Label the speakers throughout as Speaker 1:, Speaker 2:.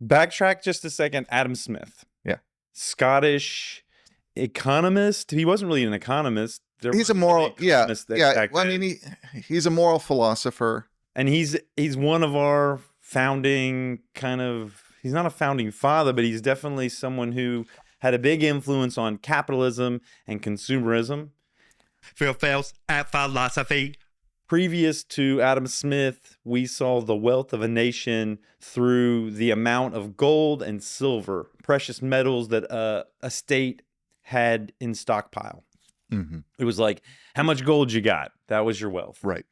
Speaker 1: Backtrack just a second. Adam Smith,
Speaker 2: Yeah.
Speaker 1: Scottish economist. He wasn't really an economist. There
Speaker 2: He's a
Speaker 1: wasn't really
Speaker 2: moral, yeah,
Speaker 1: economists
Speaker 2: yeah.
Speaker 1: back
Speaker 2: Well, I
Speaker 1: then.
Speaker 2: mean, he's a moral philosopher.
Speaker 1: And he's one of our founding kind of. He's not a founding father, but he's definitely someone who had a big influence on capitalism and consumerism.
Speaker 3: Phails at philosophy.
Speaker 1: Previous to Adam Smith, we saw the wealth of a nation through the amount of gold and silver, precious metals that a state had in stockpile.
Speaker 2: Mm-hmm.
Speaker 1: It was like, how much gold you got? That was your wealth.
Speaker 2: Right.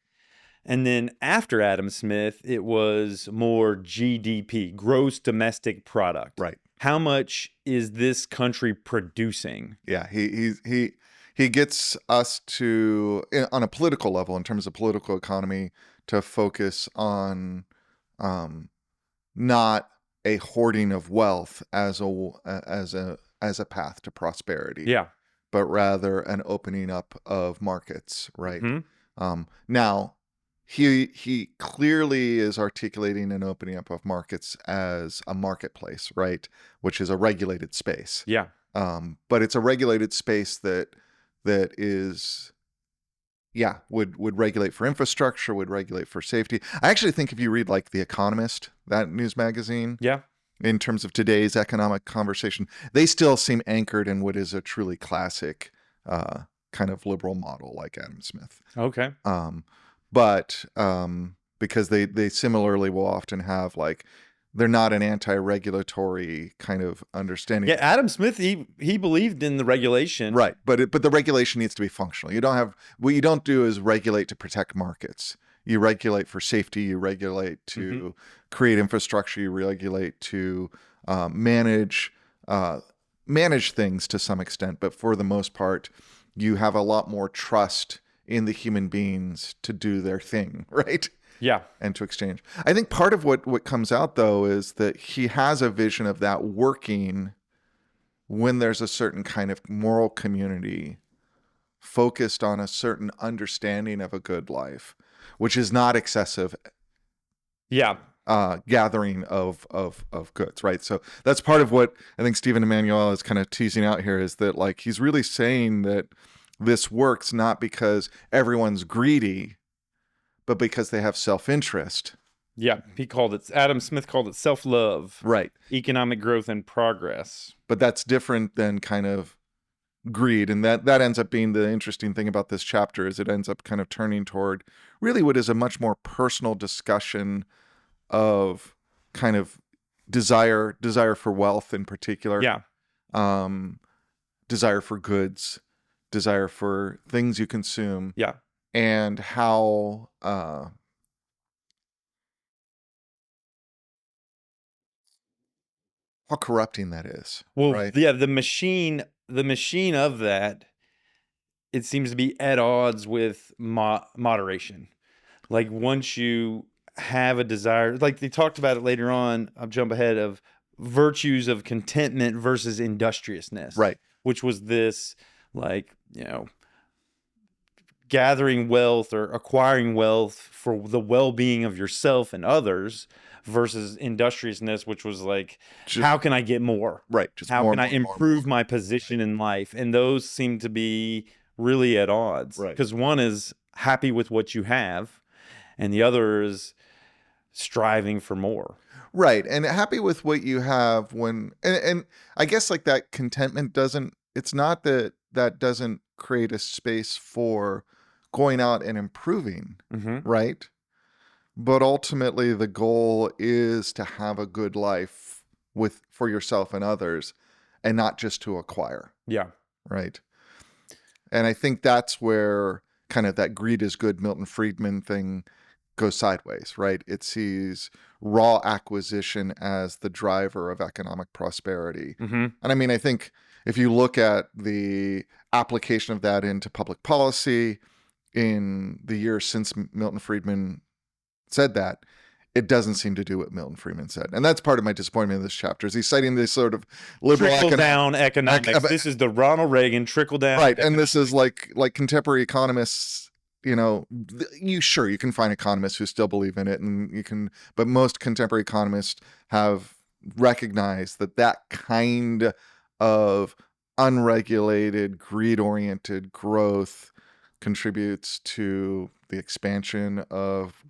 Speaker 1: And then after Adam Smith, it was more GDP, gross domestic product.
Speaker 2: Right.
Speaker 1: How much is this country producing?
Speaker 2: Yeah. He gets us to, on a political level, in terms of political economy, to focus on not a hoarding of wealth as a path to prosperity.
Speaker 1: Yeah.
Speaker 2: But rather an opening up of markets. Right.
Speaker 1: Mm-hmm.
Speaker 2: Now, he clearly is articulating an opening up of markets as a marketplace, right? Which is a regulated space.
Speaker 1: Yeah.
Speaker 2: But it's a regulated space that is, yeah, would regulate for infrastructure, would regulate for safety. I actually think if you read like The Economist, that news magazine,
Speaker 1: Yeah.
Speaker 2: in terms of today's economic conversation, they still seem anchored in what is a truly classic kind of liberal model like Adam Smith.
Speaker 1: Okay.
Speaker 2: But because they similarly will often have like, they're not an anti-regulatory kind of understanding.
Speaker 1: Yeah, Adam Smith, he believed in the regulation.
Speaker 2: Right, but the regulation needs to be functional. What you don't do is regulate to protect markets. You regulate for safety. You regulate to create infrastructure. You regulate to manage things to some extent. But for the most part, you have a lot more trust in the human beings to do their thing, right?
Speaker 1: Yeah.
Speaker 2: And to exchange. I think part of what comes out, though, is that he has a vision of that working when there's a certain kind of moral community focused on a certain understanding of a good life, which is not excessive
Speaker 1: Yeah.
Speaker 2: gathering of goods, right? So that's part of what I think Stephen Emmanuel is kind of teasing out here, is that like he's really saying that this works not because everyone's greedy, but because they have self-interest.
Speaker 1: Yeah. Adam Smith called it self-love.
Speaker 2: Right.
Speaker 1: Economic growth and progress.
Speaker 2: But that's different than kind of greed. And that ends up being the interesting thing about this chapter, is it ends up kind of turning toward really what is a much more personal discussion of kind of desire for wealth in particular.
Speaker 1: Yeah.
Speaker 2: Desire for goods, desire for things you consume.
Speaker 1: Yeah.
Speaker 2: And how corrupting that is.
Speaker 1: Well,
Speaker 2: right?
Speaker 1: yeah, the machine of that, it seems to be at odds with moderation. Like once you have a desire, like they talked about it later on, I'll jump ahead, of virtues of contentment versus industriousness.
Speaker 2: Right.
Speaker 1: Which was this, like, gathering wealth or acquiring wealth for the well-being of yourself and others, versus industriousness, which was like, how can I get more?
Speaker 2: Right.
Speaker 1: How can I improve my position in life? And those seem to be really at odds.
Speaker 2: Right.
Speaker 1: Because one is happy with what you have, and the other is striving for more.
Speaker 2: Right. And happy with what you have and I guess like that contentment it's not that doesn't create a space for going out and improving, right? But ultimately the goal is to have a good life for yourself and others, and not just to acquire.
Speaker 1: Yeah.
Speaker 2: Right. And I think that's where kind of that greed is good Milton Friedman thing goes sideways, right? It sees raw acquisition as the driver of economic prosperity. And I mean, I think if you look at the application of that into public policy in the years since Milton Friedman said that, it doesn't seem to do what Milton Friedman said. And that's part of my disappointment in this chapter, is he's citing this sort of liberal
Speaker 1: trickle-down economics. This is the Ronald Reagan trickle-down.
Speaker 2: Right. And this is like contemporary economists, you can find economists who still believe in it, and but most contemporary economists have recognize that that kind of unregulated, greed-oriented growth contributes to the expansion of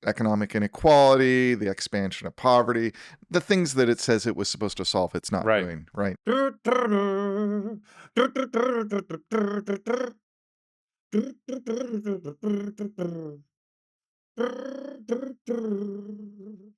Speaker 2: economic inequality, the expansion of poverty, the things that it says it was supposed to solve, it's not
Speaker 1: Right.
Speaker 2: doing, right?